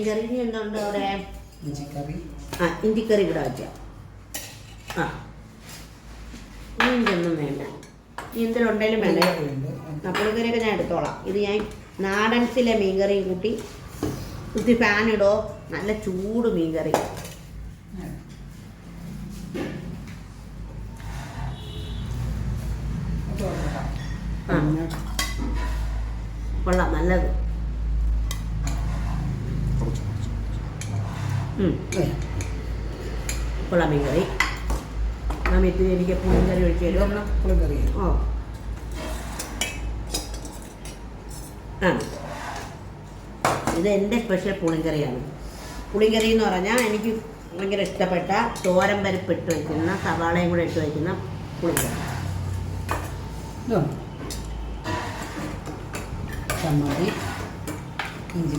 മീൻകറി. ഇനി എന്തുണ്ട് അവിടെ? ഇഞ്ചിക്കറി. ഇഞ്ചിക്കറി ഇവിടെ വയ്ക്കാം. മീൻകൊന്നും വേണ്ട. ഇനി എന്തെങ്കിലും വേണ്ട. പുളിക്കറിയൊക്കെ ഞാൻ എടുത്തോളാം. ഇത് ഞാൻ നാടൻസിലെ മീൻകറിയും കൂട്ടി കുത്തി ഫാനിടോ. നല്ല ചൂട് മീൻകറി. കൊള്ളാം, നല്ലത്. കൊള്ളാം മീൻകറി. ഇത് എനിക്ക് പുളിക്കറി ഒഴിച്ച് തരും. പുളിക്കറി. ഇത് എൻ്റെ സ്പെഷ്യൽ പുളിക്കറിയാണ്. പുളിക്കറി എന്ന് പറഞ്ഞാൽ എനിക്ക് ഭയങ്കര ഇഷ്ടപ്പെട്ട തോരൻ പരിപ്പ് ഇട്ട് വയ്ക്കുന്ന സവാളയും കൂടെ ഇട്ട് വയ്ക്കുന്ന പുളിക്കറി. ചമ്മന്തി, ഇഞ്ചി.